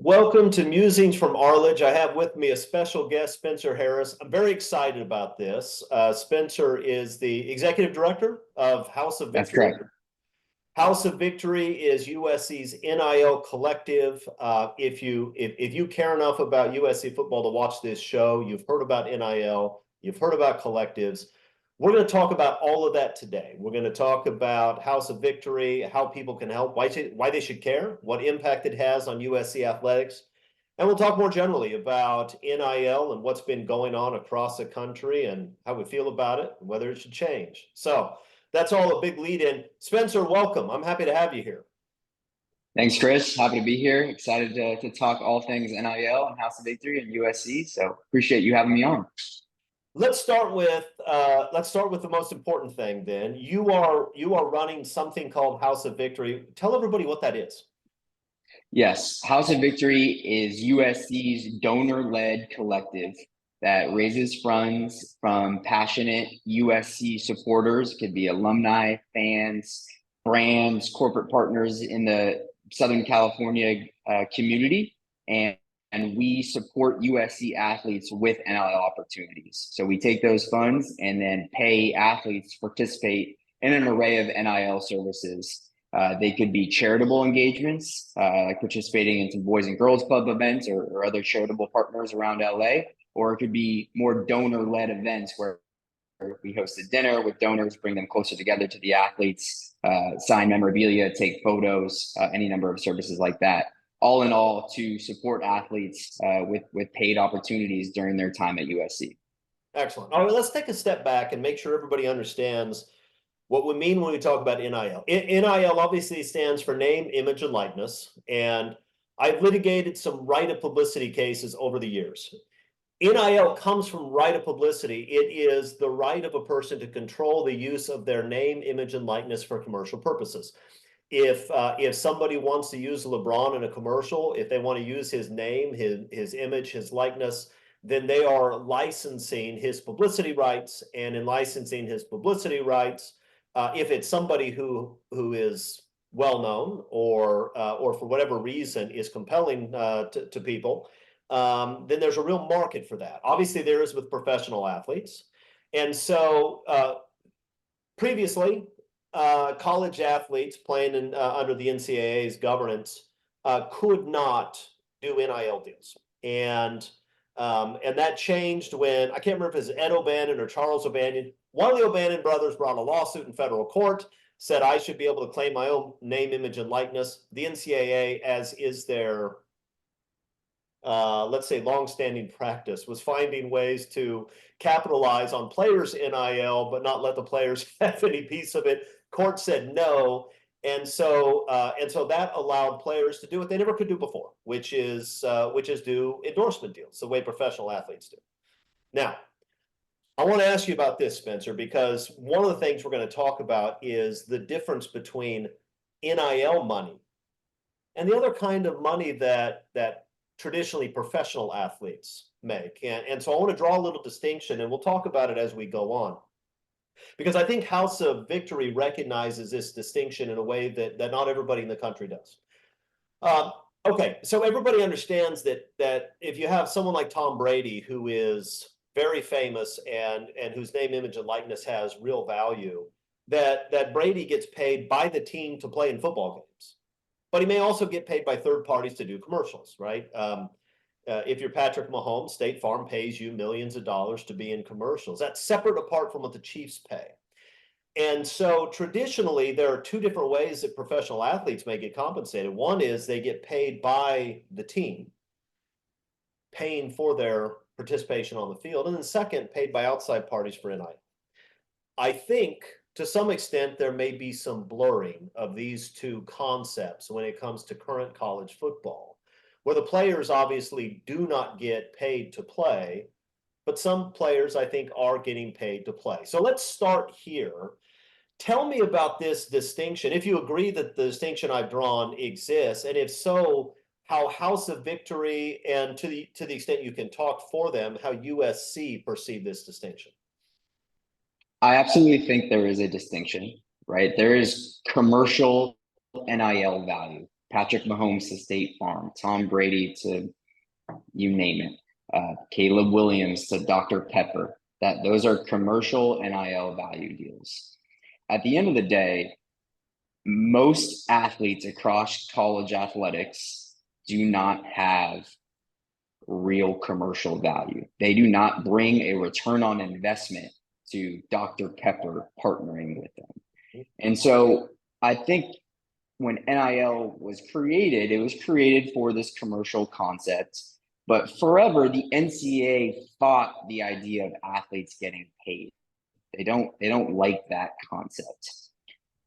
Welcome to Musings from Arledge. I have with me a special guest, Spencer Harris. I'm very excited about this. Spencer is the executive director of House of That's Victory. correct. House of Victory is USC's NIL Collective. If you care enough about USC football to watch this show, you've heard about NIL, you've heard about collectives. We're going to talk about all of that today. We're going to talk about House of Victory, how people can help, why they should care, what impact it has on USC athletics. And we'll talk more generally about NIL and what's been going on across the country and how we feel about it and whether it should change. So that's all a big lead in. Spencer, welcome. I'm happy to have you here. Thanks, Chris. Happy to be here. Excited to talk all things NIL and House of Victory and USC. So appreciate you having me on. Let's start with the most important thing then. You are running something called House of Victory. Tell everybody what that is. Yes, House of Victory is USC's donor-led collective that raises funds from passionate USC supporters. It could be alumni, fans, brands, corporate partners in the Southern California community. And we support USC athletes with NIL opportunities. So we take those funds and then pay athletes to participate in an array of NIL services. They could be charitable engagements, like participating in some Boys and Girls Club events or other charitable partners around LA, or it could be more donor-led events where we host a dinner with donors, bring them closer together to the athletes, sign memorabilia, take photos, any number of services like that. All in all, to support athletes with paid opportunities during their time at USC. Excellent. All right, let's take a step back and make sure everybody understands what we mean when we talk about NIL. NIL obviously stands for name, image, and likeness. And I've litigated some right of publicity cases over the years. NIL comes from right of publicity. It is the right of a person to control the use of their name, image, and likeness for commercial purposes. If somebody wants to use LeBron in a commercial, if they want to use his name, his image, his likeness, then they are licensing his publicity rights. And in licensing his publicity rights, if it's somebody who is well known or for whatever reason is compelling to people, then there's a real market for that. Obviously, there is with professional athletes, and so previously, college athletes playing under the NCAA's governance could not do NIL deals, and that changed when I can't remember if it was Ed O'Bannon or Charles O'Bannon. One of the O'Bannon brothers brought a lawsuit in federal court, said I should be able to claim my own name, image, and likeness. The NCAA, as is their let's say longstanding practice, was finding ways to capitalize on players' NIL, but not let the players have any piece of it. Court said no, and so that allowed players to do what they never could do before, which is do endorsement deals the way professional athletes do. Now, I want to ask you about this, Spencer, because one of the things we're going to talk about is the difference between NIL money and the other kind of money that traditionally professional athletes make. And so I want to draw a little distinction, and we'll talk about it as we go on. Because I think House of Victory recognizes this distinction in a way that not everybody in the country does. Okay, so everybody understands that if you have someone like Tom Brady, who is very famous and whose name, image, and likeness has real value, that Brady gets paid by the team to play in football games. But he may also get paid by third parties to do commercials, right? If you're Patrick Mahomes, State Farm pays you millions of dollars to be in commercials. That's separate apart from what the Chiefs pay. And so traditionally, there are two different ways that professional athletes may get compensated. One is they get paid by the team, paying for their participation on the field. And then second, paid by outside parties for NIL. I think to some extent, there may be some blurring of these two concepts when it comes to current college football, where the players obviously do not get paid to play, but some players, I think, are getting paid to play. So let's start here. Tell me about this distinction, if you agree that the distinction I've drawn exists, and if so, how House of Victory, and to the extent you can talk for them, how USC perceive this distinction. I absolutely think there is a distinction, right? There is commercial NIL value. Patrick Mahomes to State Farm, Tom Brady to you name it, Caleb Williams to Dr. Pepper. Those are commercial NIL value deals. At the end of the day, most athletes across college athletics do not have real commercial value. They do not bring a return on investment to Dr. Pepper partnering with them. And so I think when NIL was created, it was created for this commercial concept, but forever the NCAA fought the idea of athletes getting paid. They don't like that concept.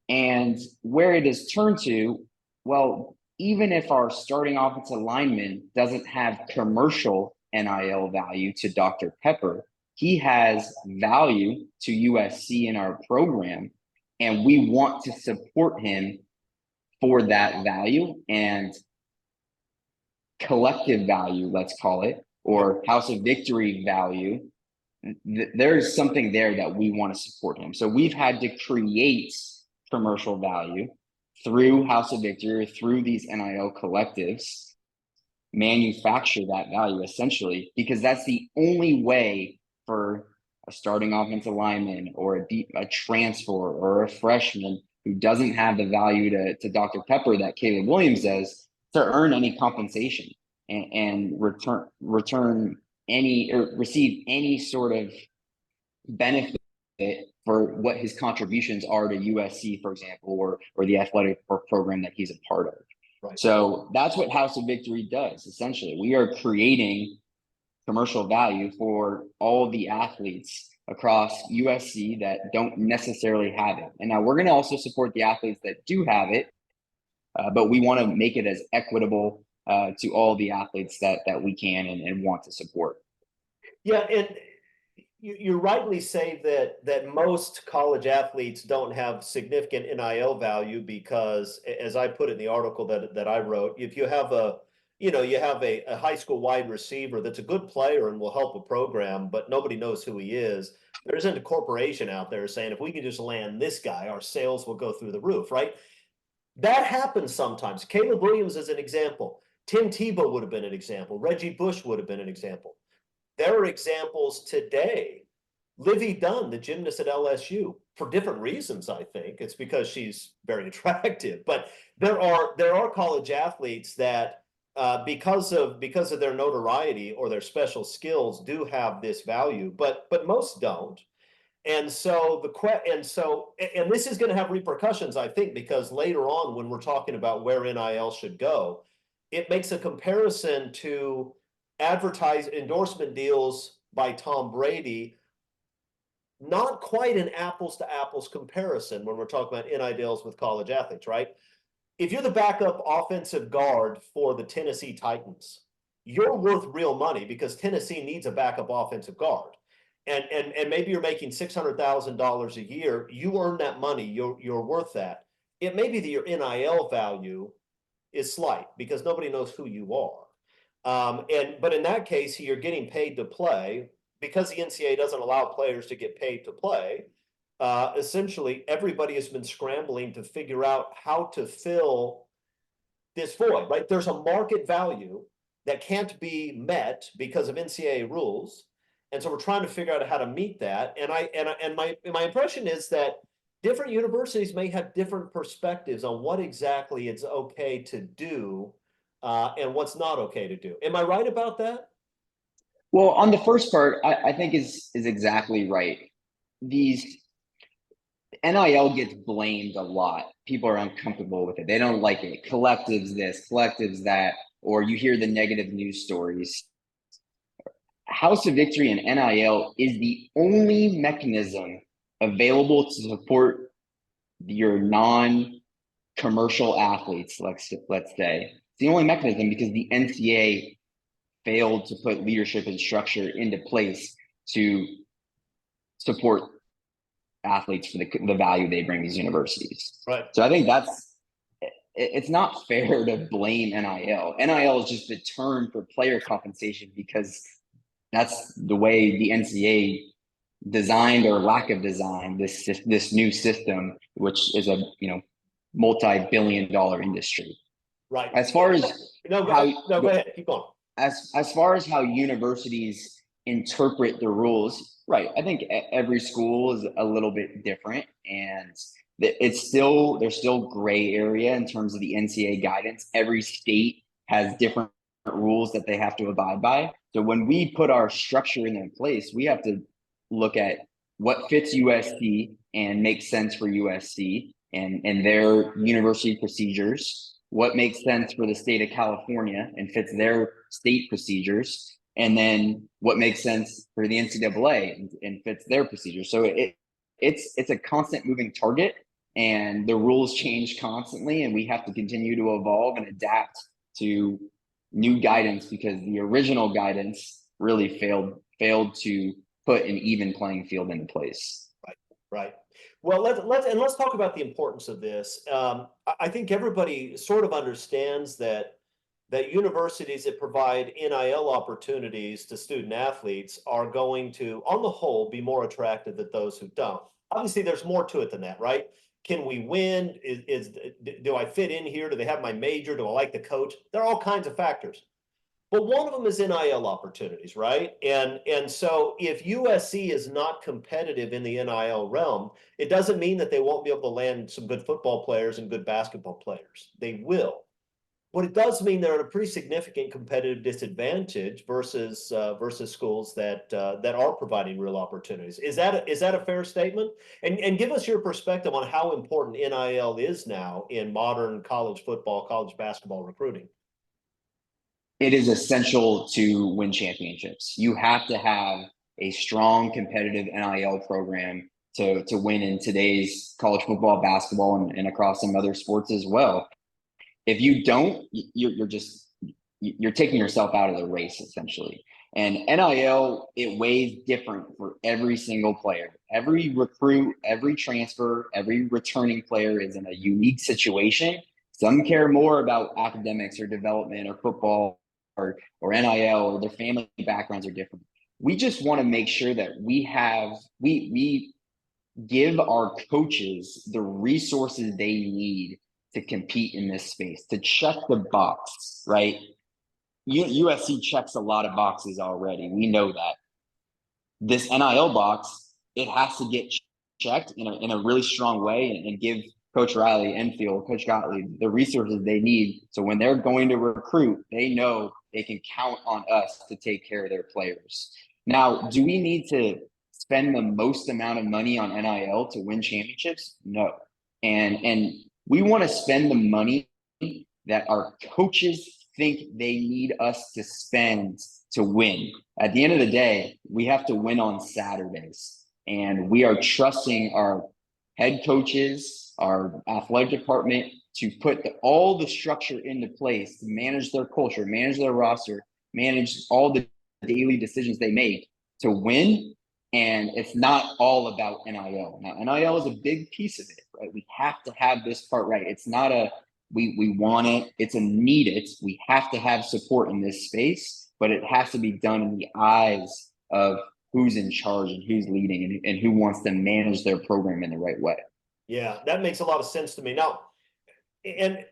And where it has turned to, well, even if our starting offensive lineman doesn't have commercial NIL value to Dr. Pepper, he has value to USC in our program, and we want to support him for that value and collective value, let's call it, or House of Victory value. There's something there that we want to support him. So we've had to create commercial value through House of Victory, through these NIL collectives, manufacture that value essentially, because that's the only way for a starting offensive lineman or a transfer or a freshman who doesn't have the value to Dr. Pepper that Caleb Williams does to earn any compensation and return any or receive any sort of benefit for what his contributions are to USC, for example, or the athletic program that he's a part of. Right. So that's what House of Victory does. Essentially, we are creating commercial value for all the athletes across USC that don't necessarily have it. And now we're going to also support the athletes that do have it, but we want to make it as equitable to all the athletes that we can and want to support. Yeah, and you rightly say that most college athletes don't have significant NIL value because, as I put in the article that I wrote, if you have a high school wide receiver that's a good player and will help a program, but nobody knows who he is, there isn't a corporation out there saying, if we can just land this guy, our sales will go through the roof, right? That happens sometimes. Caleb Williams is an example. Tim Tebow would have been an example. Reggie Bush would have been an example. There are examples today. Livy Dunn, the gymnast at LSU, for different reasons, I think. It's because she's very attractive. But there are college athletes that because of their notoriety or their special skills do have this value, but most don't. And so and this is going to have repercussions, I think, because later on when we're talking about where NIL should go, it makes a comparison to endorsement deals by Tom Brady, not quite an apples to apples comparison when we're talking about NIL deals with college athletes, right? If you're the backup offensive guard for the Tennessee Titans, you're worth real money because Tennessee needs a backup offensive guard. And maybe you're making $600,000 a year. You earn that money. You're worth that. It may be that your NIL value is slight because nobody knows who you are. But in that case, you're getting paid to play because the NCAA doesn't allow players to get paid to play. Essentially, everybody has been scrambling to figure out how to fill this void, right? There's a market value that can't be met because of NCAA rules. And so we're trying to figure out how to meet that. And my impression is that different universities may have different perspectives on what exactly it's okay to do and what's not okay to do. Am I right about that? Well, on the first part, I think is exactly right. These NIL gets blamed a lot. People are uncomfortable with it. They don't like it. Collectives this, collectives that, or you hear the negative news stories. House of Victory and NIL is the only mechanism available to support your non-commercial athletes, let's say. It's the only mechanism because the NCAA failed to put leadership and structure into place to support athletes for the value they bring these universities. Right. So I think it's not fair to blame NIL. NIL is just a term for player compensation because that's the way the NCAA designed or lack of design this new system, which is a multi-billion-dollar industry. Right. As far as No, how no, go ahead. Keep going. as far as how universities interpret the rules, right? I think every school is a little bit different, and there's still gray area in terms of the NCAA guidance. Every state has different rules that they have to abide by. So when we put our structure in place, we have to look at what fits USC and makes sense for USC and their university procedures, what makes sense for the state of California and fits their state procedures, and then what makes sense for the NCAA and fits their procedures. So it's a constant moving target, and the rules change constantly, and we have to continue to evolve and adapt to new guidance because the original guidance really failed to put an even playing field into place. Right, right. Well, let's talk about the importance of this. I think everybody sort of understands that universities that provide NIL opportunities to student athletes are going to, on the whole, be more attractive than those who don't. Obviously, there's more to it than that, right? Can we win? Do I fit in here? Do they have my major? Do I like the coach? There are all kinds of factors. But one of them is NIL opportunities, right? And so if USC is not competitive in the NIL realm, it doesn't mean that they won't be able to land some good football players and good basketball players. They will. But it does mean they're at a pretty significant competitive disadvantage versus schools that are providing real opportunities. Is that a fair statement? And give us your perspective on how important NIL is now in modern college football, college basketball recruiting. It is essential to win championships. You have to have a strong competitive NIL program to win in today's college football, basketball, and across some other sports as well. If you don't, you're taking yourself out of the race essentially. And NIL, it weighs different for every single player. Every recruit, every transfer, every returning player is in a unique situation. Some care more about academics or development or football or NIL, or their family backgrounds are different. We just want to make sure that we give our coaches the resources they need to compete in this space, to check the box, right? USC checks a lot of boxes already. We know that. This NIL box, it has to get checked in a really strong way and give Coach Riley, Enfield, Coach Gottlieb the resources they need. So when they're going to recruit, they know they can count on us to take care of their players. Now, do we need to spend the most amount of money on NIL to win championships? No. And we want to spend the money that our coaches think they need us to spend to win. At the end of the day, we have to win on Saturdays. And we are trusting our head coaches, our athletic department to put all the structure into place to manage their culture, manage their roster, manage all the daily decisions they make to win. And it's not all about NIL. Now, NIL is a big piece of it, right? We have to have this part right. It's not a we want it, it's a need it. We have to have support in this space, but it has to be done in the eyes of who's in charge and who's leading and who wants to manage their program in the right way. Yeah, that makes a lot of sense to me. Now, and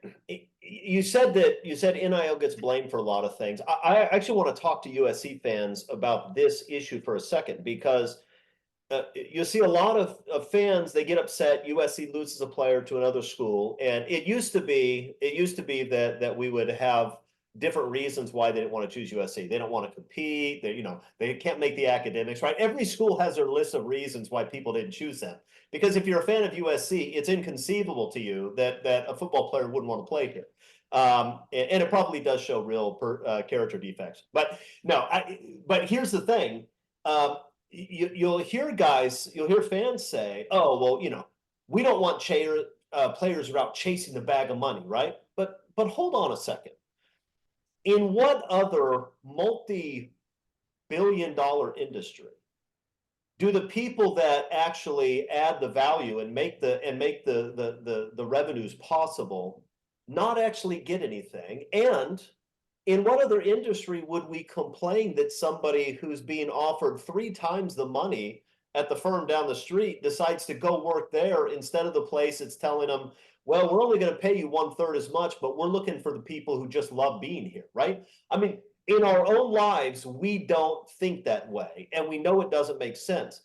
you said NIL gets blamed for a lot of things. I actually want to talk to USC fans about this issue for a second, because you see a lot of fans, they get upset USC loses a player to another school, and it used to be that we would have different reasons why they didn't want to choose USC. They don't want to compete. They can't make the academics, right? Every school has their list of reasons why people didn't choose them. Because if you're a fan of USC, it's inconceivable to you that a football player wouldn't want to play here. And it probably does show real character defects. But no, but here's the thing. You'll hear fans say, "Oh, well, we don't want players who are out chasing the bag of money, right?" But hold on a second. In what other multi-billion-dollar industry do the people that actually add the value and make the revenues possible not actually get anything? And in what other industry would we complain that somebody who's being offered 3 times the money at the firm down the street decides to go work there instead of the place that's telling them, well, we're only going to pay you 1/3 as much, but we're looking for the people who just love being here, right? I mean, in our own lives, we don't think that way, and we know it doesn't make sense.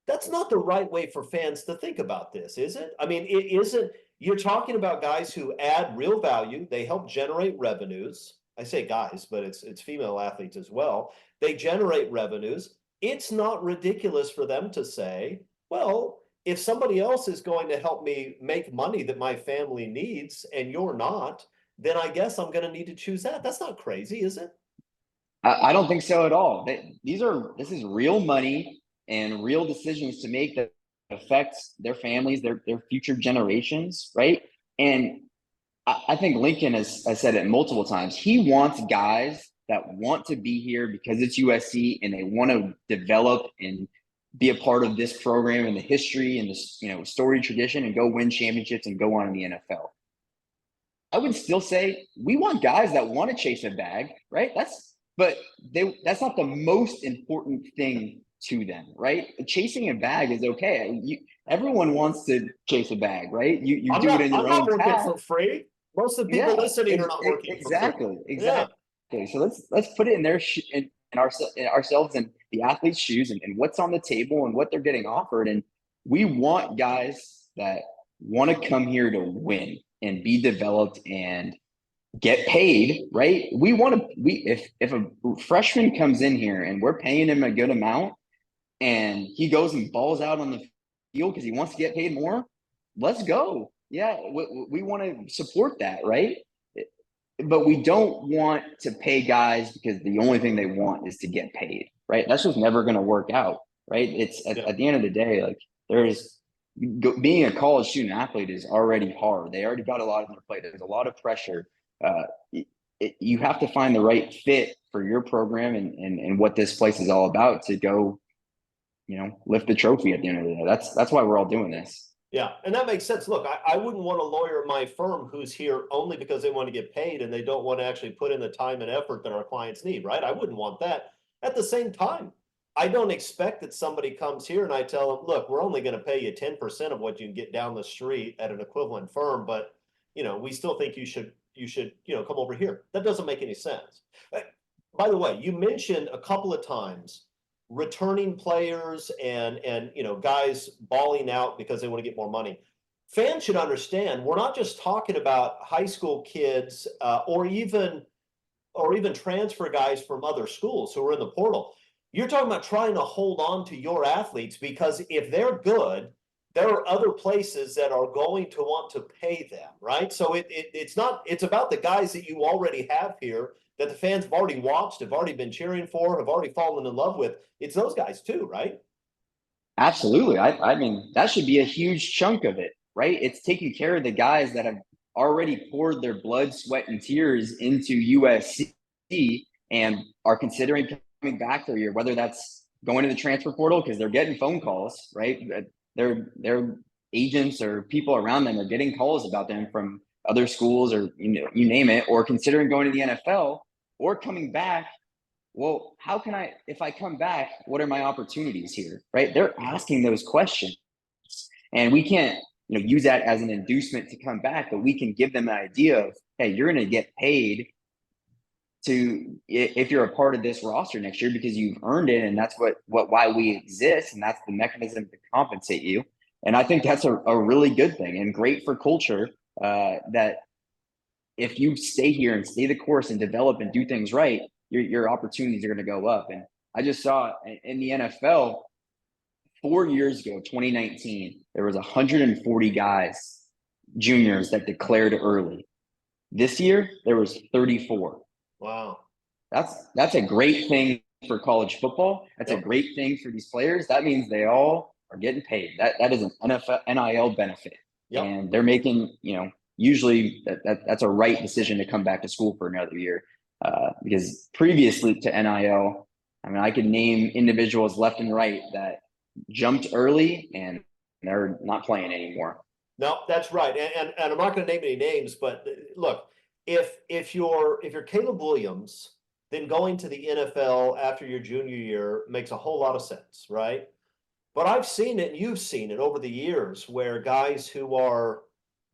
That's not the right way for fans to think about this, is it? I mean, it isn't. You're talking about guys who add real value. They help generate revenues. I say guys, but it's female athletes as well. They generate revenues. It's not ridiculous for them to say, well, if somebody else is going to help me make money that my family needs and you're not, then I guess I'm going to need to choose that. That's not crazy, is it? I don't think so at all. This is real money and real decisions to make that affects their families, their future generations, right? And I think Lincoln has said it multiple times. He wants guys that want to be here because it's USC and they want to develop and be a part of this program and the history and this, story tradition and go win championships and go on in the NFL. I would still say we want guys that want to chase a bag, right? That's not the most important thing to them, right? Chasing a bag is okay. Everyone wants to chase a bag, right? You do it in your I'm not own working path. for free. Most of the people Yeah, listening are not working for free. exactly. So let's put it in their in ourselves and the athlete's shoes and what's on the table and what they're getting offered. And we want guys that want to come here to win and be developed and get paid, right? If a freshman comes in here and we're paying him a good amount and he goes and balls out on the field because he wants to get paid more, let's go. Yeah, we want to support that, right? But we don't want to pay guys because the only thing they want is to get paid, right? That's just never going to work out, right? It's at the end of the day, like being a college student athlete is already hard. They already got a lot on their plate. There's a lot of pressure. You have to find the right fit for your program and what this place is all about to go, lift the trophy at the end of the day. That's why we're all doing this. Yeah, and that makes sense. Look, I wouldn't want a lawyer at my firm who's here only because they want to get paid and they don't want to actually put in the time and effort that our clients need, right? I wouldn't want that. At the same time, I don't expect that somebody comes here and I tell them, look, we're only going to pay you 10% of what you can get down the street at an equivalent firm, but we still think you should come over here. That doesn't make any sense. By the way, you mentioned a couple of times returning players and guys balling out because they want to get more money. Fans should understand we're not just talking about high school kids or even transfer guys from other schools who are in the portal. You're talking about trying to hold on to your athletes because if they're good, there are other places that are going to want to pay them, right? So it's about the guys that you already have here that the fans have already watched, have already been cheering for, have already fallen in love with. It's those guys too, right? Absolutely. I mean, that should be a huge chunk of it, right? It's taking care of the guys that have already poured their blood, sweat, and tears into USC and are considering coming back for a year, whether that's going to the transfer portal because they're getting phone calls, right? Their agents or people around them are getting calls about them from other schools or you name it, or considering going to the NFL or coming back. Well, if I come back, what are my opportunities here, right? They're asking those questions, and we can't use that as an inducement to come back, but we can give them an idea of, hey, you're going to get paid if you're a part of this roster next year because you've earned it, and that's why we exist, and that's the mechanism to compensate you. And I think that's a really good thing and great for culture that if you stay here and stay the course and develop and do things right, your opportunities are going to go up. And I just saw in the NFL 4 years ago, 2019, there was 140 guys, juniors, that declared early. This year, there was 34. Wow. That's a great thing for college football. That's a great thing for these players. That means they all are getting paid. That is an NFL NIL benefit. Yep. And they're making, usually that's a right decision to come back to school for another year. Because previously to NIL, I mean, I could name individuals left and right that jumped early and they're not playing anymore. No, that's right. And I'm not going to name any names, but look, if you're Caleb Williams, then going to the NFL after your junior year makes a whole lot of sense, right? But I've seen it, and you've seen it over the years, where guys who are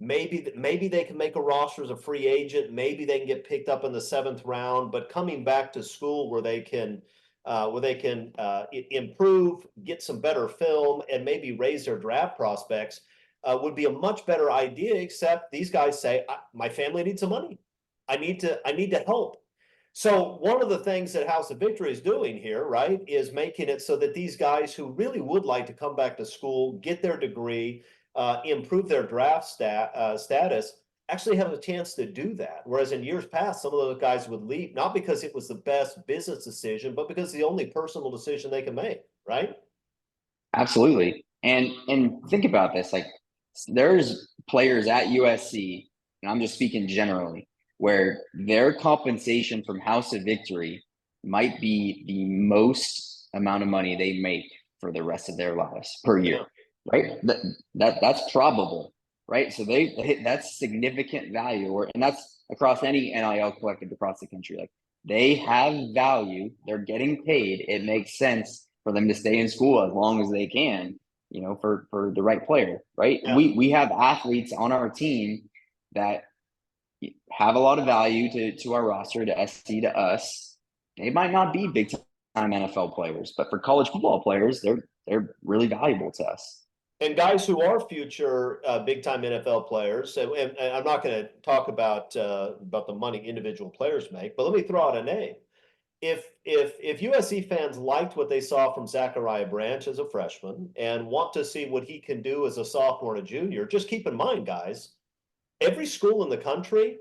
maybe they can make a roster as a free agent. Maybe they can get picked up in the 7th round. But coming back to school where they can improve, get some better film, and maybe raise their draft prospects would be a much better idea. Except these guys say, my family needs some money. I need to help. So one of the things that House of Victory is doing here, right, is making it so that these guys who really would like to come back to school, get their degree, improve their draft status, actually have a chance to do that. Whereas in years past, some of those guys would leave, not because it was the best business decision, but because the only personal decision they can make, right? Absolutely. And think about this, like there's players at USC, and I'm just speaking generally, where their compensation from House of Victory might be the most amount of money they make for the rest of their lives per year, right? That's probable, right? So that's significant value, and that's across any NIL collective across the country. Like they have value, they're getting paid. It makes sense for them to stay in school as long as they can, you know, for the right player, right? Yeah. We have athletes on our team that have a lot of value to our roster, to SC, to us. They might not be big time NFL players, but for college football players, they're really valuable to us. And guys who are future big time NFL players, and I'm not going to talk about the money individual players make, but let me throw out a name. If USC fans liked what they saw from Zachariah Branch as a freshman and want to see what he can do as a sophomore and a junior, just keep in mind, guys, every school in the country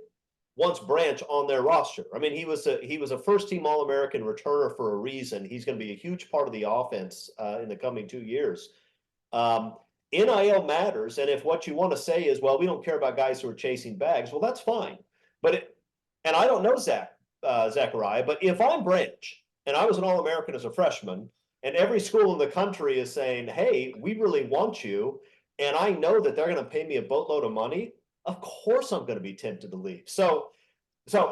wants Branch on their roster. I mean, he was a first team All-American returner for a reason. He's going to be a huge part of the offense in the coming 2 years. NIL matters, and if what you want to say is, well, we don't care about guys who are chasing bags, well, that's fine. And I don't know Zachariah, but if I'm Branch and I was an All-American as a freshman, and every school in the country is saying, hey, we really want you, and I know that they're going to pay me a boatload of money, of course I'm going to be tempted to leave. So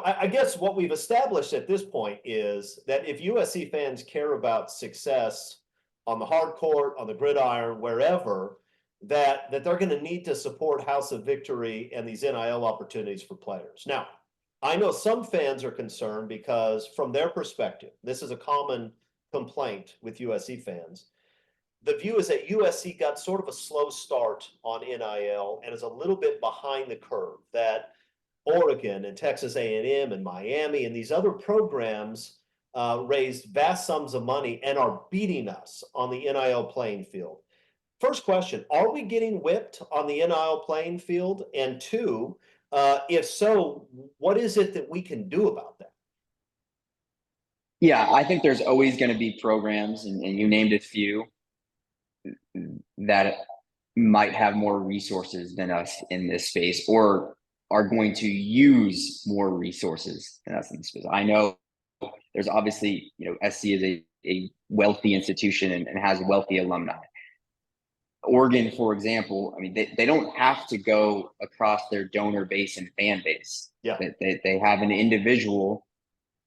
I guess what we've established at this point is that if USC fans care about success on the hard court, on the gridiron, wherever, that they're going to need to support House of Victory and these NIL opportunities for players. Now, I know some fans are concerned because from their perspective, this is a common complaint with USC fans. The view is that USC got sort of a slow start on NIL and is a little bit behind the curve, that Oregon and Texas A&M and Miami and these other programs raised vast sums of money and are beating us on the NIL playing field. First question, are we getting whipped on the NIL playing field? And two, if so, what is it that we can do about that? Yeah, I think there's always going to be programs, and you named a few, that might have more resources than us in this space, or are going to use more resources than us in this space. I know there's obviously, you know, SC is a wealthy institution and has wealthy alumni. Oregon, for example, I mean, they don't have to go across their donor base and fan base. Yeah. They have an individual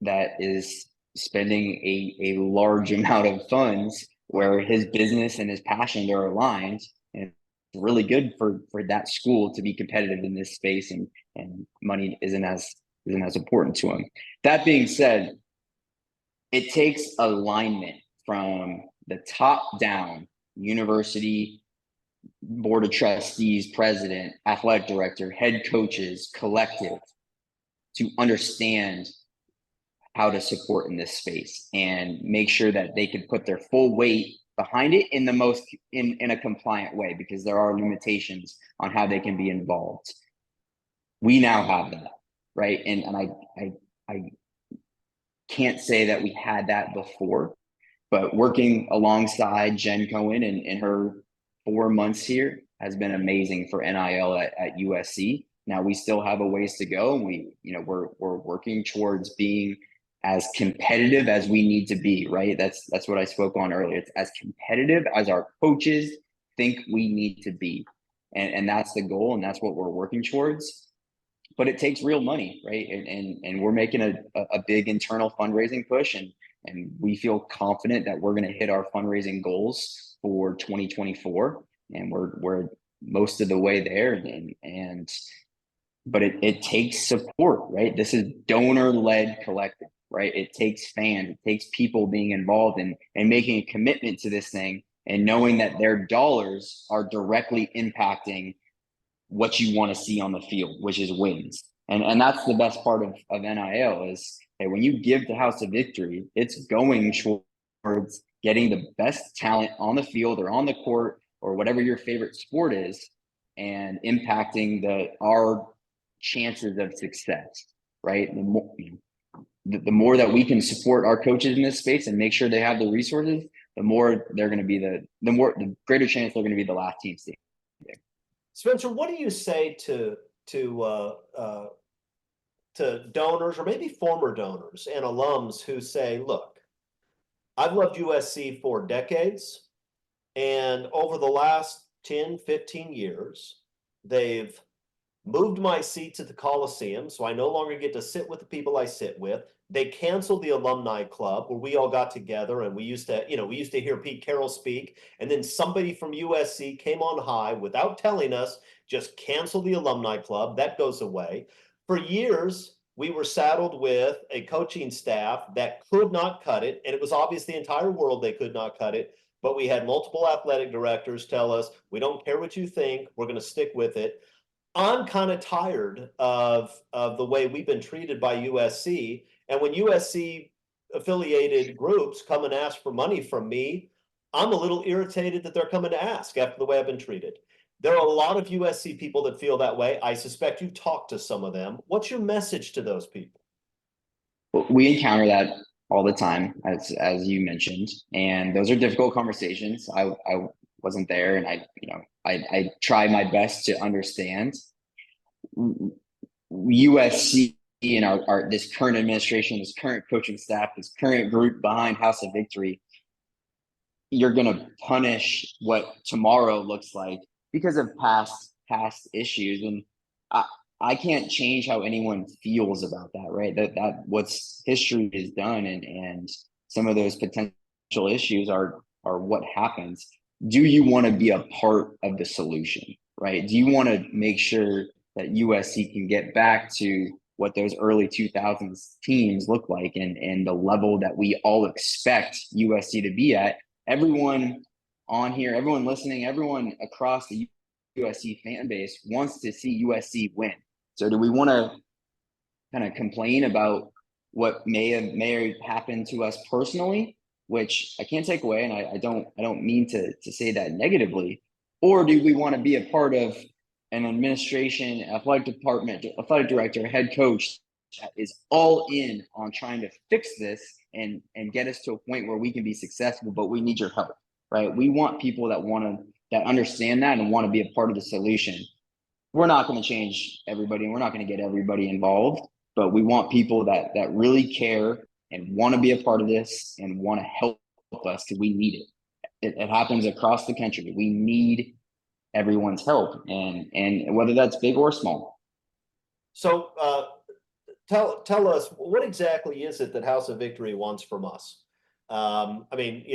that is spending a large amount of funds where his business and his passion are aligned, and it's really good for that school to be competitive in this space, and money isn't as important to him. That being said, it takes alignment from the top down, university, board of trustees, president, athletic director, head coaches, collective, to understand how to support in this space and make sure that they can put their full weight behind it in a compliant way, because there are limitations on how they can be involved. We now have that, right? And I can't say that we had that before, but working alongside Jen Cohen in her 4 months here has been amazing for NIL at USC. Now we still have a ways to go, and we're working towards being as competitive as we need to be, right? That's what I spoke on earlier. It's as competitive as our coaches think we need to be. And that's the goal, and that's what we're working towards. But it takes real money, right? And we're making a big internal fundraising push, and we feel confident that we're going to hit our fundraising goals for 2024. And we're most of the way there, but it takes support, right? This is donor-led collective, right? It takes fans, it takes people being involved and making a commitment to this thing and knowing that their dollars are directly impacting what you want to see on the field, which is wins. And that's the best part of NIL is, hey, when you give the House of Victory, it's going towards getting the best talent on the field or on the court or whatever your favorite sport is, and impacting our chances of success, right? The more that we can support our coaches in this space and make sure they have the resources, the more they're going to be the greater chance they're going to be the last team standing. Spencer, what do you say to donors or maybe former donors and alums who say, look, I've loved USC for decades, and over the last 10, 15 years, they've moved my seats at the Coliseum, so I no longer get to sit with the people I sit with. They canceled the alumni club where we all got together and we used to hear Pete Carroll speak, and then somebody from USC came on high without telling us, just cancel the alumni club. That goes away. For years, we were saddled with a coaching staff that could not cut it, and it was obvious the entire world they could not cut it. But we had multiple athletic directors tell us, we don't care what you think, we're going to stick with it. I'm kind of tired of the way we've been treated by USC. And when USC affiliated groups come and ask for money from me, I'm a little irritated that they're coming to ask after the way I've been treated. There are a lot of USC people that feel that way. I suspect you've talked to some of them. What's your message to those people? We encounter that all the time, as you mentioned, and those are difficult conversations. I wasn't there, and I try my best to understand. USC and our this current administration, this current coaching staff, this current group behind House of Victory, you're going to punish what tomorrow looks like because of past issues, and I can't change how anyone feels about that, right? That what's history is done, and some of those potential issues are what happens. Do you want to be a part of the solution, right? Do you want to make sure that USC can get back to what those early 2000s teams look like and the level that we all expect USC to be at? Everyone on here, everyone listening, everyone across the USC fan base wants to see USC win. So do we want to kind of complain about what may have happened to us personally, which I can't take away, and I don't mean to say that negatively, or do we want to be a part of an administration, athletic department, athletic director, head coach that is all in on trying to fix this and get us to a point where we can be successful, but we need your help, right? We want people that understand that and want to be a part of the solution. We're not going to change everybody, and we're not going to get everybody involved, but we want people that really care and want to be a part of this and want to help us because we need it. It happens across the country. We need everyone's help, and whether that's big or small. So tell us, what exactly is it that House of Victory wants from us? I mean,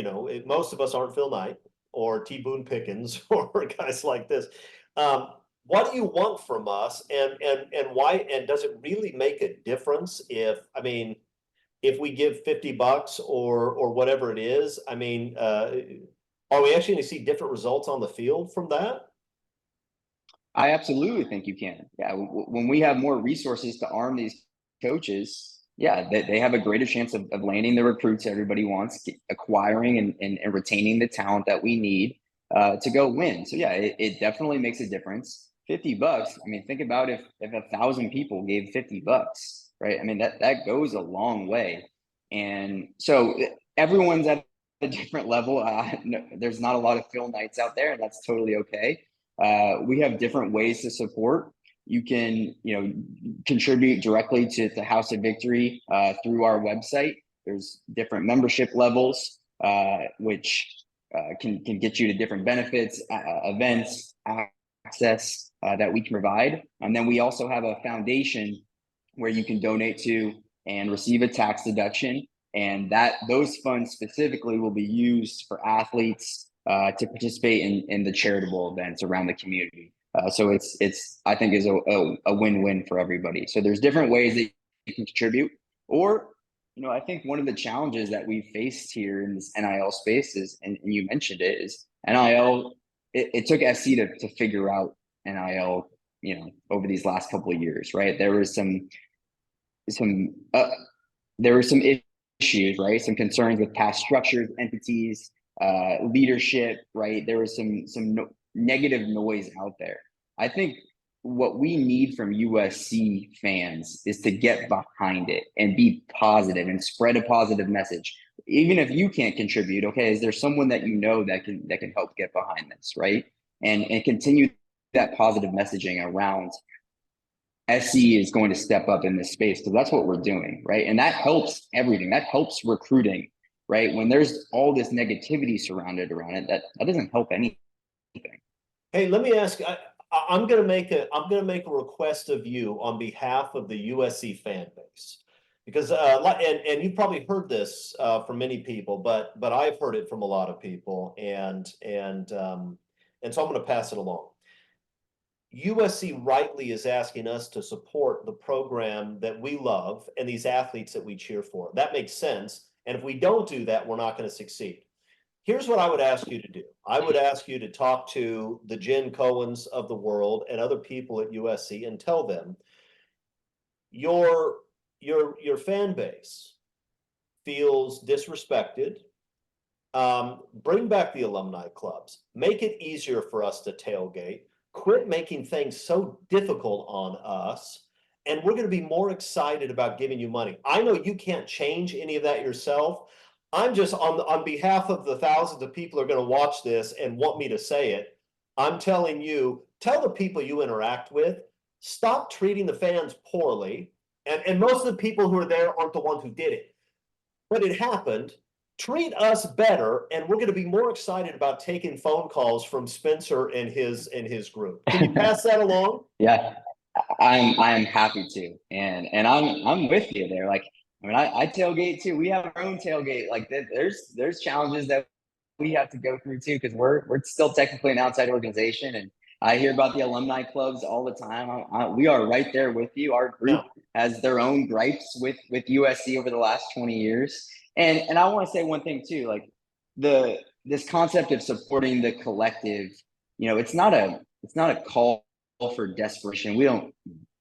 most of us aren't Phil Knight or T. Boone Pickens or guys like this. What do you want from us, and why? And does it really make a difference if we give $50 or whatever it is? I mean, are we actually going to see different results on the field from that? I absolutely think you can. Yeah, when we have more resources to arm these coaches, yeah, they have a greater chance of landing the recruits everybody wants, acquiring and retaining the talent that we need to go win. So yeah, it definitely makes a difference. $50. I mean, think about if 1,000 people gave $50, right? I mean, that goes a long way. And so everyone's at a different level. No, there's not a lot of Phil Knights out there, and that's totally okay. We have different ways to support. You can, contribute directly to the House of Victory through our website. There's different membership levels, which can get you to different benefits, events, access that we can provide. And then we also have a foundation where you can donate to and receive a tax deduction. And those funds specifically will be used for athletes to participate in the charitable events around the community. So it's I think is a win-win for everybody. So there's different ways that you can contribute, or I think one of the challenges that we faced here in this NIL space is, and you mentioned it, is NIL. It took SC to figure out NIL, over these last couple of years, right? There was some issues, right? Some concerns with past structures, entities, leadership, right? There was some negative noise out there. I think what we need from USC fans is to get behind it and be positive and spread a positive message. Even if you can't contribute, okay, is there someone that that can help get behind this, right? And continue that positive messaging around SC is going to step up in this space, because that's what we're doing, right? And that helps everything. That helps recruiting, right? When there's all this negativity surrounded around it, that doesn't help anything. Hey, let me ask. I'm going to make a request of you on behalf of the USC fan base, because and you've probably heard this from many people, but I've heard it from a lot of people, and so I'm going to pass it along. USC rightly is asking us to support the program that we love and these athletes that we cheer for. That makes sense. And if we don't do that, we're not going to succeed. Here's what I would ask you to do. I would ask you to talk to the Jen Cohens of the world and other people at USC and tell them your fan base feels disrespected. Bring back the alumni clubs. Make it easier for us to tailgate. Quit making things so difficult on us, and we're going to be more excited about giving you money. I know you can't change any of that yourself. I'm just on behalf of the thousands of people who are going to watch this and want me to say it. I'm telling you, tell the people you interact with, stop treating the fans poorly. And most of the people who are there aren't the ones who did it, but it happened. Treat us better, and we're going to be more excited about taking phone calls from Spencer and his group. Can you pass that along? Yeah, I'm happy to, and I'm with you there. Like, I mean, I tailgate too. We have our own tailgate. Like, there's challenges that we have to go through too, because we're still technically an outside organization, and I hear about the alumni clubs all the time. We are right there with you. Our group has their own gripes with USC over the last 20 years. And I want to say one thing too, like this concept of supporting the collective, it's not a call for desperation. If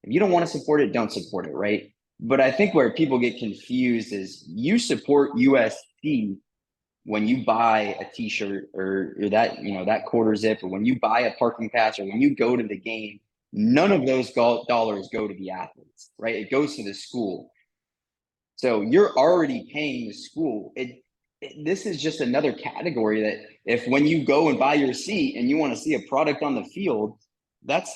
you don't want to support it, don't support it, right? But I think where people get confused is you support USC when you buy a t-shirt or that, that quarter zip, or when you buy a parking pass, or when you go to the game. None of those dollars go to the athletes, right? It goes to the school. So you're already paying the school. This is just another category that if when you go and buy your seat and you want to see a product on the field, that's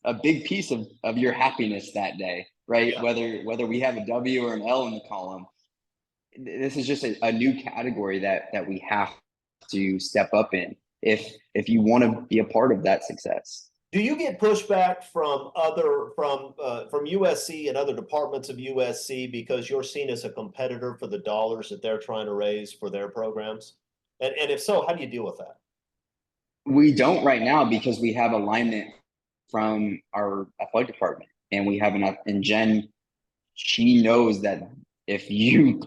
a big piece of your happiness that day, right? Yeah. Whether we have a W or an L in the column, this is just a new category that we have to step up in if you want to be a part of that success. Do you get pushback from USC and other departments of USC because you're seen as a competitor for the dollars that they're trying to raise for their programs? And if so, how do you deal with that? We don't right now, because we have alignment from our athletic department, and we have enough. And Jen, she knows that if you,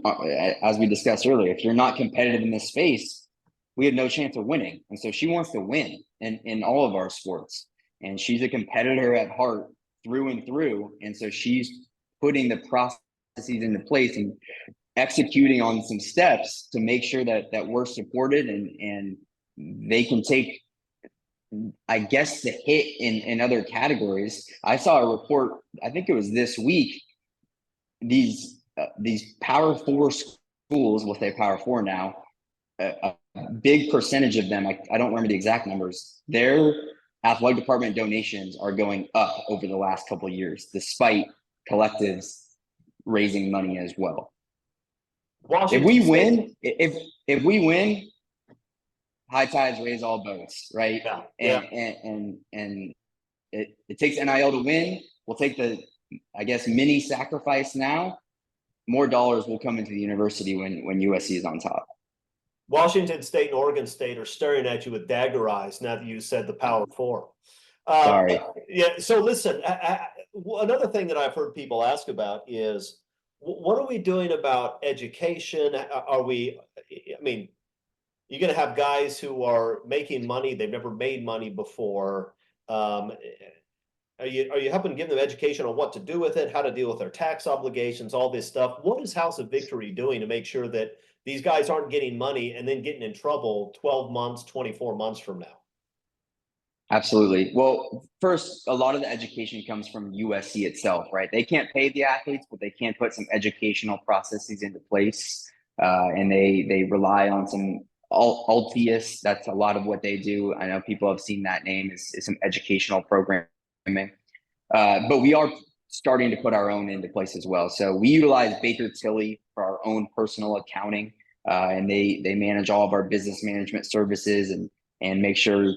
as we discussed earlier, if you're not competitive in this space, we have no chance of winning. And so she wants to win in all of our sports. And she's a competitor at heart through and through. And so she's putting the processes into place and executing on some steps to make sure that we're supported and they can take, I guess, the hit in other categories. I saw a report, I think it was this week, these Power 4 schools, we'll say Power 4 now, a big percentage of them, I don't remember the exact numbers, their athletic department donations are going up over the last couple of years, despite collectives raising money as well. If we win, high tides raise all boats, right? Yeah. And it takes NIL to win. We'll take the, I guess, mini sacrifice now. More dollars will come into the university when USC is on top. Washington State and Oregon State are staring at you with dagger eyes now that you said the Power Four. Sorry. Yeah. So listen, another thing that I've heard people ask about is what are we doing about education? Are we, I mean, you're going to have guys who are making money, they've never made money before. Um, are you helping give them education on what to do with it, how to deal with their tax obligations, all this stuff? What is House of Victory doing to make sure that these guys aren't getting money and then getting in trouble 12 months, 24 months from now? Absolutely. Well, first, a lot of the education comes from USC itself, right? They can't pay the athletes, but they can put some educational processes into place, and they rely on some Altius. That's a lot of what they do. I know people have seen that name is some educational programming, but we are starting to put our own into place as well. So we utilize Baker Tilly for our own personal accounting, and they manage all of our business management services and make sure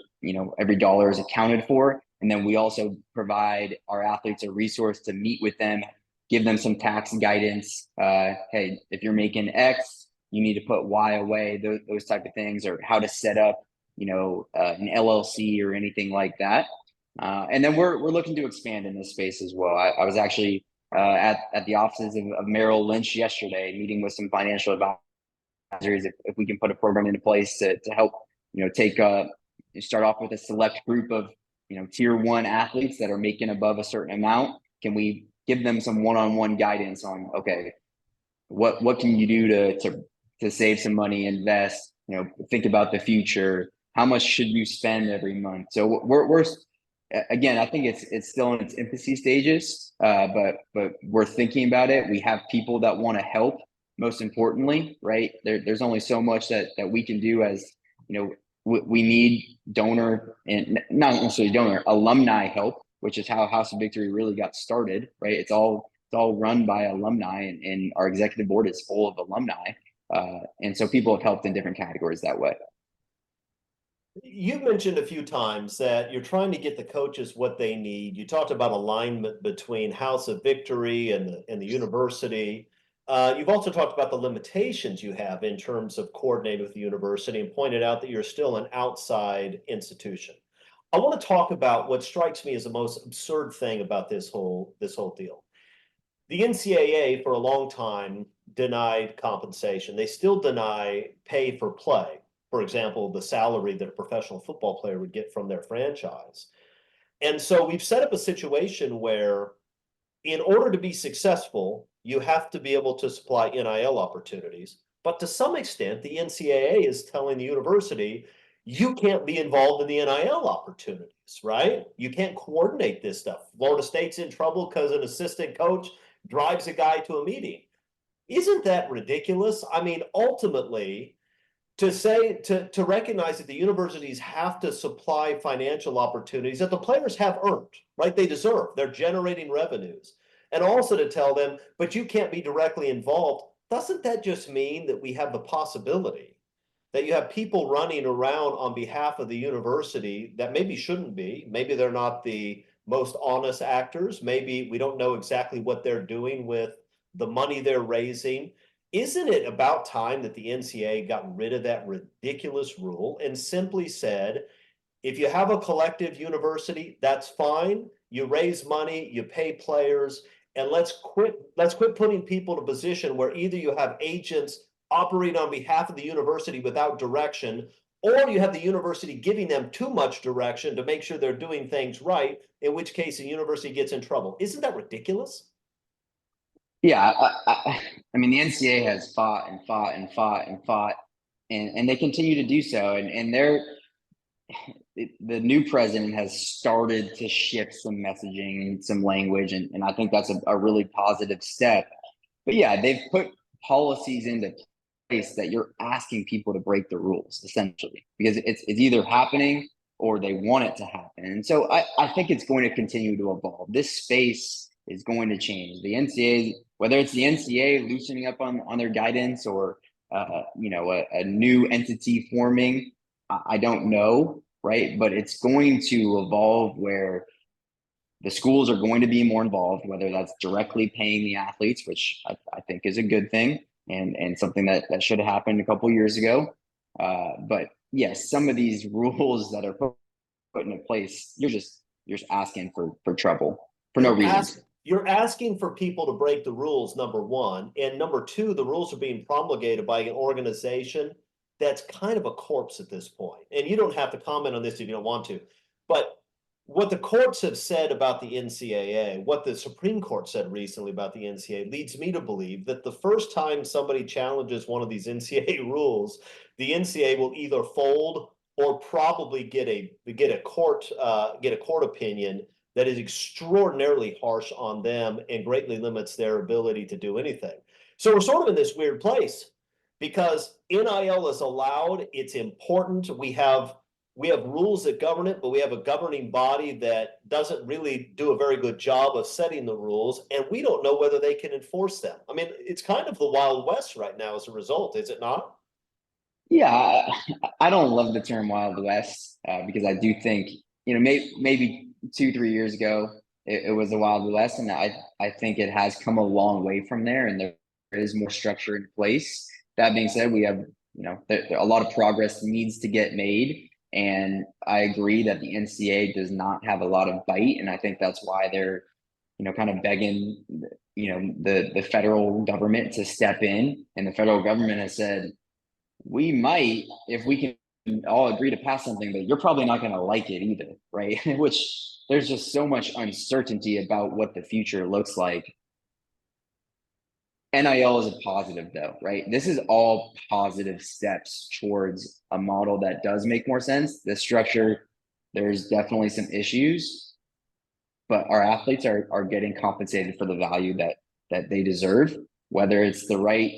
every dollar is accounted for. And then we also provide our athletes a resource to meet with them, give them some tax guidance. Hey, if you're making X, you need to put Y away, those type of things, or how to set up, an LLC or anything like that. And then we're looking to expand in this space as well. I was actually at the offices of Merrill Lynch yesterday, meeting with some financial advisors if we can put a program into place to help take start off with a select group of tier one athletes that are making above a certain amount. Can we give them some one-on-one guidance on, okay, what can you do to save some money, invest, think about the future, how much should you spend every month? So we're again, I think it's still in its infancy stages, but we're thinking about it. We have people that want to help. Most importantly, right? There's only so much that we can do as we need donor and not necessarily donor, alumni help, which is how House of Victory really got started, right? It's all run by alumni, and our executive board is full of alumni, and so people have helped in different categories that way. You've mentioned a few times that you're trying to get the coaches what they need. You talked about alignment between House of Victory and the university. You've also talked about the limitations you have in terms of coordinating with the university and pointed out that you're still an outside institution. I want to talk about what strikes me as the most absurd thing about this whole deal. The NCAA for a long time denied compensation. They still deny pay for play. For example, the salary that a professional football player would get from their franchise. And so we've set up a situation where in order to be successful, you have to be able to supply NIL opportunities. But to some extent, the NCAA is telling the university, you can't be involved in the NIL opportunities, right? You can't coordinate this stuff. Florida State's in trouble because an assistant coach drives a guy to a meeting. Isn't that ridiculous? I mean, ultimately, to recognize that the universities have to supply financial opportunities that the players have earned, right? They deserve. They're generating revenues. And also to tell them, but you can't be directly involved. Doesn't that just mean that we have the possibility that you have people running around on behalf of the university that maybe shouldn't be? Maybe they're not the most honest actors. Maybe we don't know exactly what they're doing with the money they're raising. Isn't it about time that the NCAA got rid of that ridiculous rule and simply said, if you have a collective university, that's fine. You raise money, you pay players, and let's quit putting people in a position where either you have agents operating on behalf of the university without direction, or you have the university giving them too much direction to make sure they're doing things right, in which case the university gets in trouble. Isn't that ridiculous? Yeah, I mean, the NCAA has fought and fought and fought and fought, and they continue to do so. And the new president has started to shift some messaging and some language, and I think that's a really positive step. But yeah, they've put policies into place that you're asking people to break the rules, essentially, because it's either happening or they want it to happen. And so I think it's going to continue to evolve. This space is going to change. The NCAA, whether it's the NCAA loosening up on their guidance or a new entity forming, I don't know, right? But it's going to evolve where the schools are going to be more involved, whether that's directly paying the athletes, which I think is a good thing and something that should have happened a couple of years ago. But yes, some of these rules that are put into place, you're just asking for trouble for no reason. You're asking for people to break the rules, number one. And number two, the rules are being promulgated by an organization that's kind of a corpse at this point. And you don't have to comment on this if you don't want to. But what the courts have said about the NCAA, what the Supreme Court said recently about the NCAA, leads me to believe that the first time somebody challenges one of these NCAA rules, the NCAA will either fold or probably get a court opinion that is extraordinarily harsh on them and greatly limits their ability to do anything. So we're sort of in this weird place because NIL is allowed, it's important. We have rules that govern it, but we have a governing body that doesn't really do a very good job of setting the rules, and we don't know whether they can enforce them. I mean, it's kind of the Wild West right now as a result, is it not? Yeah, I don't love the term Wild West because I do think, maybe 2, 3 years ago it was the Wild West, and I think it has come a long way from there, and there is more structure in place. That being said, we have a lot of progress needs to get made, and I agree that the NCAA does not have a lot of bite, and I think that's why they're kind of begging the federal government to step in, and the federal government has said, we might, if we can all agree to pass something, but you're probably not going to like it either, right? Which there's just so much uncertainty about what the future looks like. NIL is a positive though, right? This is all positive steps towards a model that does make more sense. The structure, there's definitely some issues, but our athletes are getting compensated for the value that they deserve. Whether it's the right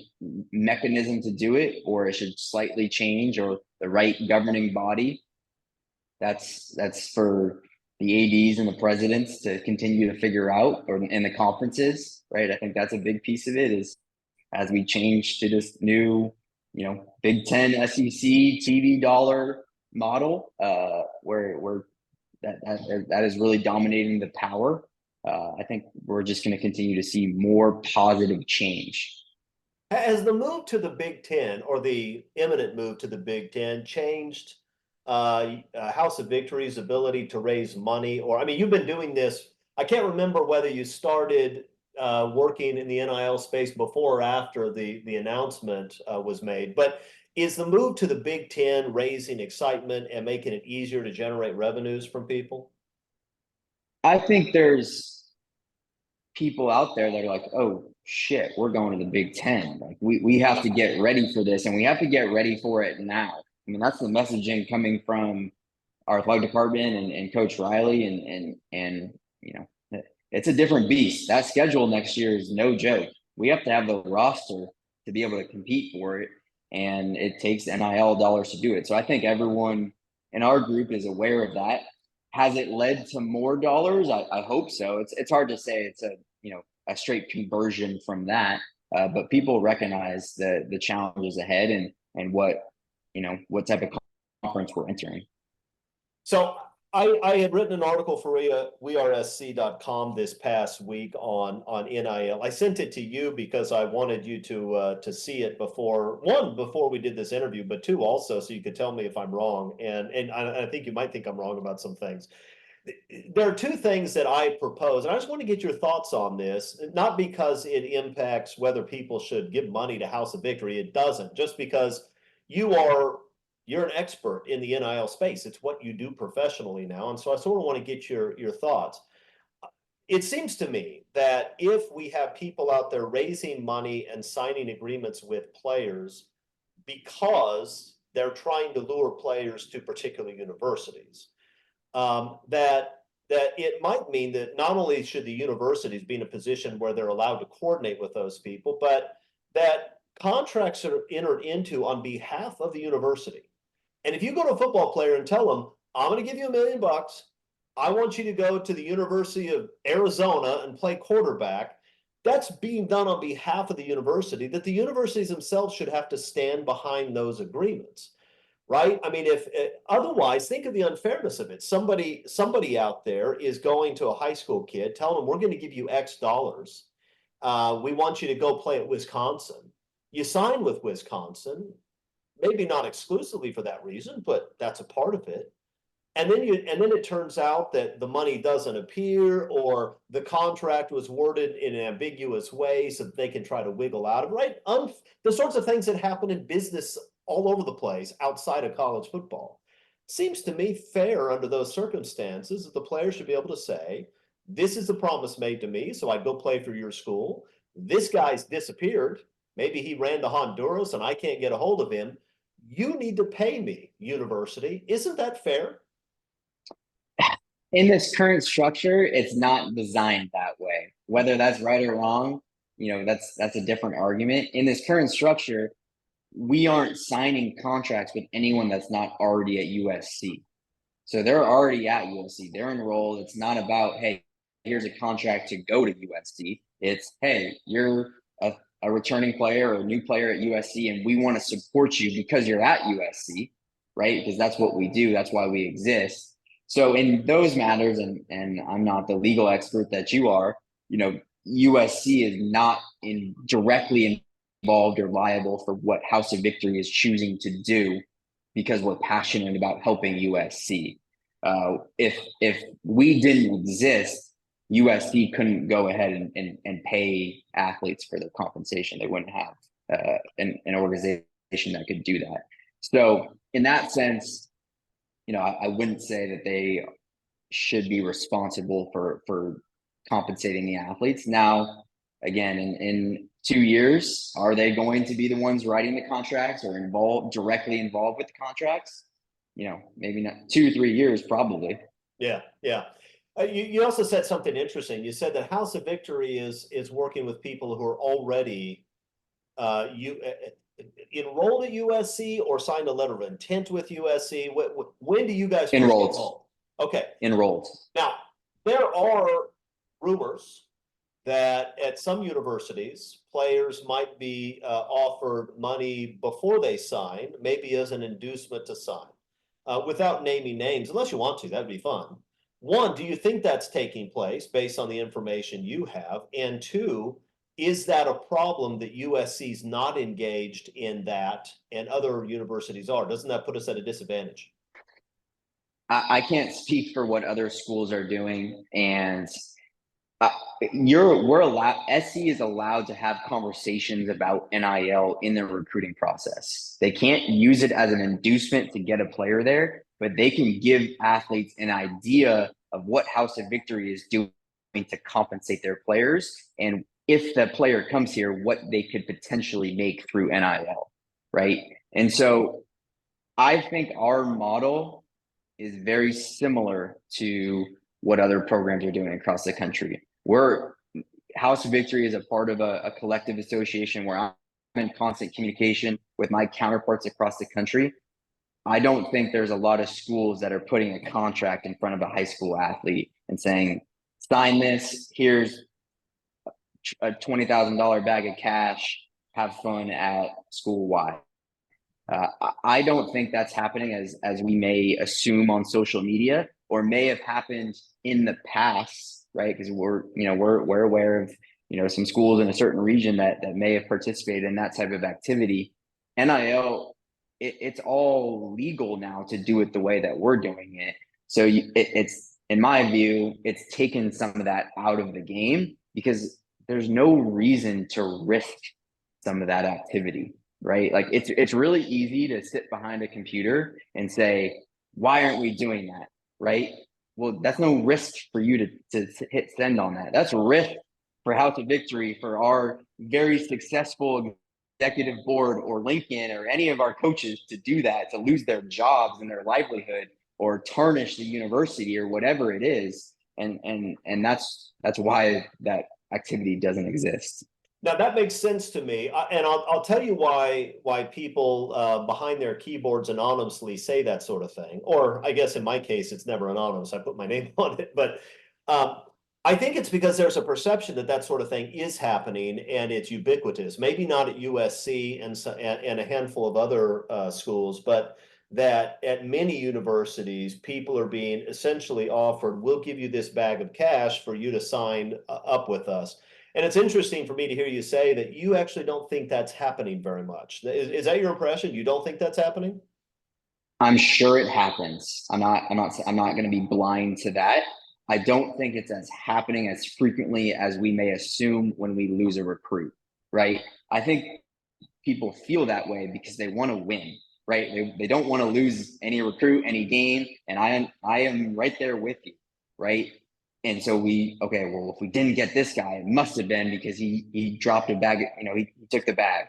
mechanism to do it or it should slightly change or the right governing body, that's for the ADs and the presidents to continue to figure out, or in the conferences, right? I think that's a big piece of it, is as we change to this new, Big Ten SEC TV dollar model, where that is really dominating the power. I think we're just going to continue to see more positive change. Has the move to the Big Ten, or the imminent move to the Big Ten, changed House of Victory's ability to raise money? Or, I mean, you've been doing this. I can't remember whether you started working in the NIL space before or after the announcement was made, but is the move to the Big Ten raising excitement and making it easier to generate revenues from people? I think there's people out there that are like, oh shit, we're going to the Big Ten. Like we have to get ready for this, and we have to get ready for it now. I mean, that's the messaging coming from our athletic department and Coach Riley, and it's a different beast. That schedule next year is no joke. We have to have the roster to be able to compete for it, and it takes NIL dollars to do it. So I think everyone in our group is aware of that. Has it led to more dollars? I hope so. It's hard to say it's a straight conversion from that, but people recognize the challenges ahead and what type of conference we're entering. So I had written an article for WeAreSC.com this past week on NIL. I sent it to you because I wanted you to see it before we did this interview, but two, also so you could tell me if I'm wrong. And I think you might think I'm wrong about some things. There are two things that I propose, and I just want to get your thoughts on this, not because it impacts whether people should give money to House of Victory. It doesn't, just because you're an expert in the NIL space. It's what you do professionally now. And so I sort of want to get your thoughts. It seems to me that if we have people out there raising money and signing agreements with players because they're trying to lure players to particular universities, that it might mean that not only should the universities be in a position where they're allowed to coordinate with those people, but that contracts are entered into on behalf of the university. And if you go to a football player and tell them, I'm going to give you $1 million, I want you to go to the University of Arizona and play quarterback, that's being done on behalf of the university, that the universities themselves should have to stand behind those agreements, right? I mean, if otherwise, think of the unfairness of it. Somebody out there is going to a high school kid, telling them, we're going to give you X dollars. We want you to go play at Wisconsin. You sign with Wisconsin. maybe not exclusively for that reason, but that's a part of it. And then it turns out that the money doesn't appear, or the contract was worded in an ambiguous way so that they can try to wiggle out of it, right? The sorts of things that happen in business all over the place outside of college football. Seems to me fair under those circumstances that the player should be able to say, this is the promise made to me, so I go play for your school. This guy's disappeared. Maybe he ran to Honduras and I can't get a hold of him. You need to pay me, university. Isn't that fair? In this current structure, it's not designed that way. Whether that's right or wrong, that's a different argument. In this current structure, we aren't signing contracts with anyone that's not already at USC. So they're already at USC. They're enrolled. It's not about, hey, here's a contract to go to USC. It's, hey, you're a returning player or a new player at USC, and we want to support you because you're at USC, right? Because that's what we do. That's why we exist. So in those matters, and I'm not the legal expert that you are, USC is not directly involved or liable for what House of Victory is choosing to do because we're passionate about helping USC. If we didn't exist, USC couldn't go ahead and pay athletes for their compensation. They wouldn't have an organization that could do that. So in that sense, I wouldn't say that they should be responsible for compensating the athletes. Now, again, in 2 years, are they going to be the ones writing the contracts or directly involved with the contracts? Maybe not 2 or 3 years, probably. Yeah. You also said something interesting. You said that House of Victory is working with people who are already enrolled at USC or signed a letter of intent with USC. When do you guys enrolled? Okay, enrolled. Now, there are rumors that at some universities, players might be offered money before they sign, maybe as an inducement to sign, without naming names, unless you want to. That'd be fun. One, do you think that's taking place based on the information you have? And two, is that a problem that USC is not engaged in that and other universities are? Doesn't that put us at a disadvantage? I can't speak for what other schools are doing, and we're allowed. SC is allowed to have conversations about NIL in their recruiting process. They can't use it as an inducement to get a player there, but they can give athletes an idea of what House of Victory is doing to compensate their players, and if the player comes here, what they could potentially make through NIL, right? And so I think our model is very similar to what other programs are doing across the country. House of Victory is a part of a collective association where I'm in constant communication with my counterparts across the country. I don't think there's a lot of schools that are putting a contract in front of a high school athlete and saying, sign this, here's a $20,000 bag of cash, have fun at school Y. I don't think that's happening as we may assume on social media, or may have happened in the past, right? Because we're aware of some schools in a certain region that may have participated in that type of activity. NIL, it's all legal now to do it the way that we're doing it. So it's, in my view, it's taken some of that out of the game because there's no reason to risk some of that activity, right? Like it's really easy to sit behind a computer and say, why aren't we doing that, right? Well, that's no risk for you to hit send on that. That's risk for House of Victory, for our very successful executive board or Lincoln or any of our coaches to do that, to lose their jobs and their livelihood or tarnish the university or whatever it is. And that's why that activity doesn't exist. Now that makes sense to me, and I'll tell you why people behind their keyboards anonymously say that sort of thing. Or I guess in my case, it's never anonymous. I put my name on it, but I think it's because there's a perception that sort of thing is happening and it's ubiquitous. Maybe not at USC and a handful of other schools, but that at many universities, people are being essentially offered, we'll give you this bag of cash for you to sign up with us. And it's interesting for me to hear you say that you actually don't think that's happening very much. Is that your impression? You don't think that's happening? I'm sure it happens. I'm not going to be blind to that. I don't think it's as happening as frequently as we may assume when we lose a recruit, right? I think people feel that way because they want to win, right? They don't want to lose any recruit, any game. And I am right there with you, right? And so okay, well, if we didn't get this guy, it must have been because he dropped a bag, he took the bag.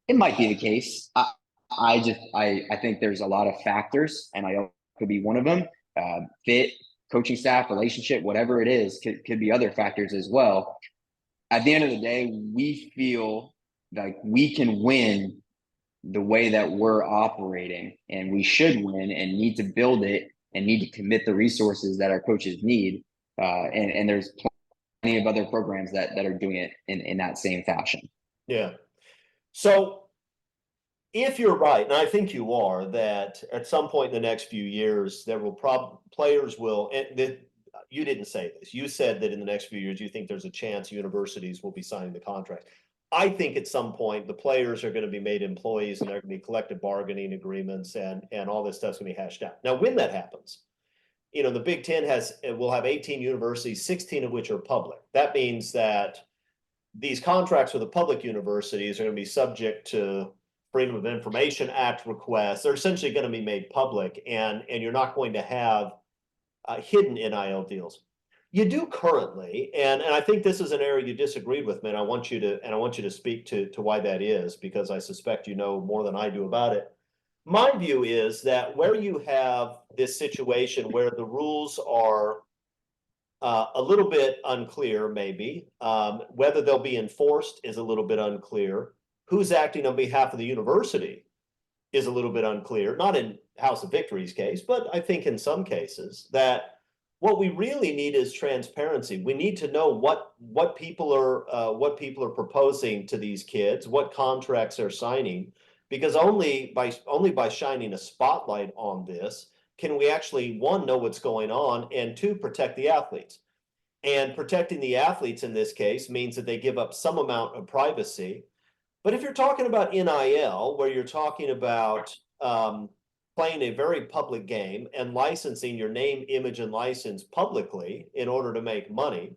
It might be the case. I think there's a lot of factors, and I could be one of them. Fit, coaching staff, relationship, whatever it is, could be other factors as well. At the end of the day, we feel like we can win the way that we're operating, and we should win and need to build it and need to commit the resources that our coaches need. And there's plenty of other programs that are doing it in that same fashion. Yeah. So if you're right, and I think you are, that at some point in the next few years, there will players will, and you didn't say this, you said that in the next few years, you think there's a chance universities will be signing the contract. I think at some point the players are going to be made employees and there are going to be collective bargaining agreements and all this stuff's going to be hashed out. Now, when that happens, the Big Ten will have 18 universities, 16 of which are public. That means that these contracts with the public universities are going to be subject to Freedom of Information Act requests. They're essentially going to be made public, and you're not going to have hidden NIL deals. You do currently, and I think this is an area you disagreed with me, and I want you to speak to why that is, because I suspect you know more than I do about it. My view is that where you have this situation where the rules are a little bit unclear, maybe whether they'll be enforced is a little bit unclear. Who's acting on behalf of the university is a little bit unclear, not in House of Victory's case, but I think in some cases that what we really need is transparency. We need to know what people are proposing to these kids, what contracts they're signing, because only by shining a spotlight on this can we actually, one, know what's going on, and two, protect the athletes. And protecting the athletes in this case means that they give up some amount of privacy. But if you're talking about NIL, where you're talking about playing a very public game and licensing your name, image, and license publicly in order to make money,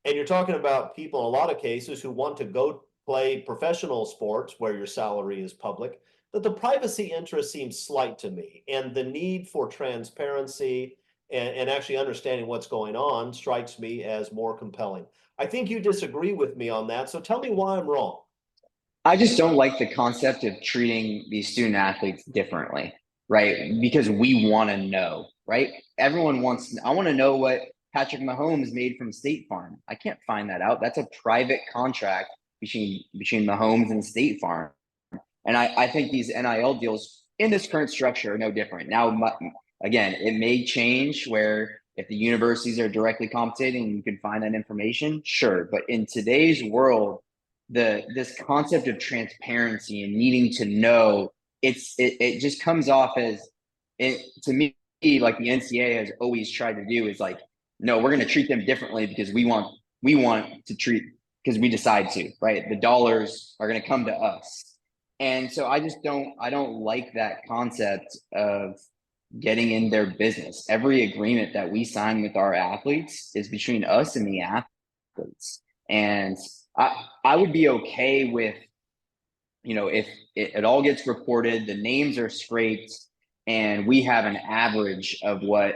and you're talking about people in a lot of cases who want to go play professional sports where your salary is public, that the privacy interest seems slight to me. And the need for transparency and actually understanding what's going on strikes me as more compelling. I think you disagree with me on that. So tell me why I'm wrong. I just don't like the concept of treating these student athletes differently, right? Because we want to know, right? Everyone wants, I want to know what Patrick Mahomes made from State Farm. I can't find that out. That's a private contract between Mahomes and State Farm. And I think these NIL deals in this current structure are no different. Now, again, it may change where if the universities are directly compensating and you can find that information, sure. But in today's world, this concept of transparency and needing to know, it just comes off as, to me, like the NCAA has always tried to do, is like, no, we're going to treat them differently because we want to treat, because we decide to, right? The dollars are going to come to us. And so I don't like that concept of getting in their business. Every agreement that we sign with our athletes is between us and the athletes. And I would be okay with, if it all gets reported, the names are scraped, and we have an average of what,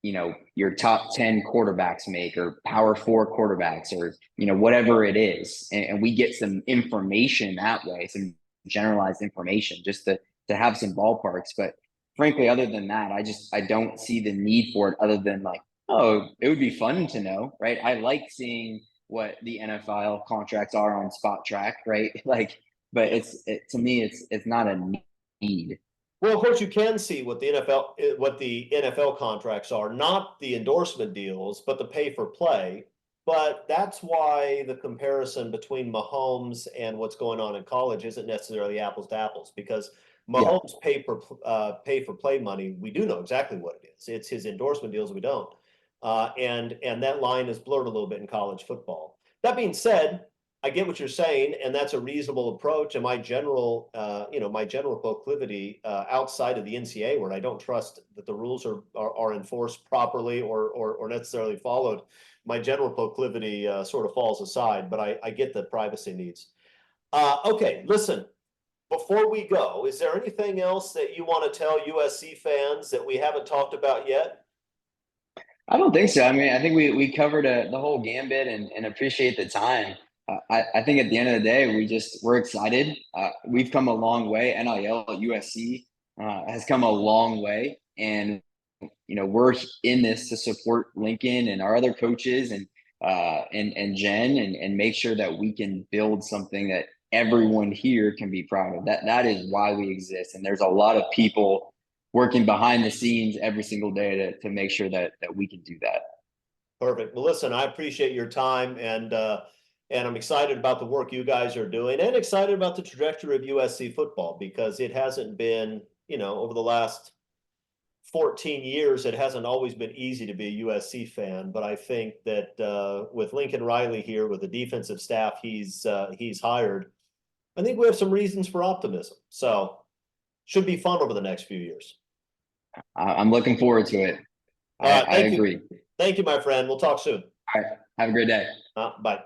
your top 10 quarterbacks make, or power 4 quarterbacks, or, whatever it is. And we get some information that way, some generalized information, just to have some ballparks. But frankly, other than that, I don't see the need for it, other than like, oh, it would be fun to know, right? I like seeing what the NFL contracts are on Spot Track, right? Like, but to me, it's not a need. Well, of course, you can see what the NFL contracts are, not the endorsement deals, but the pay for play. But that's why the comparison between Mahomes and what's going on in college isn't necessarily apples to apples, because Mahomes' pay for play money, we do know exactly what it is. It's his endorsement deals we don't. And that line is blurred a little bit in college football. That being said, I get what you're saying, and that's a reasonable approach. And my general, my general proclivity outside of the NCAA, where I don't trust that the rules are enforced properly or necessarily followed, my general proclivity sort of falls aside. But I get the privacy needs. Okay, listen. Before we go, is there anything else that you want to tell USC fans that we haven't talked about yet? I don't think so. I mean, I think we covered the whole gambit and appreciate the time. I think at the end of the day, we're excited. We've come a long way. NIL at USC has come a long way, and we're in this to support Lincoln and our other coaches and Jen and make sure that we can build something that everyone here can be proud of. That is why we exist, and there's a lot of people working behind the scenes every single day to make sure that we can do that. Perfect. Well, listen, I appreciate your time, and I'm excited about the work you guys are doing, and excited about the trajectory of USC football, because it hasn't been, over the last 14 years, it hasn't always been easy to be a USC fan. But I think that with Lincoln Riley here, with the defensive staff he's hired, I think we have some reasons for optimism. So should be fun over the next few years. I'm looking forward to it. I agree. Thank you, my friend. We'll talk soon. All right. Have a great day. Bye.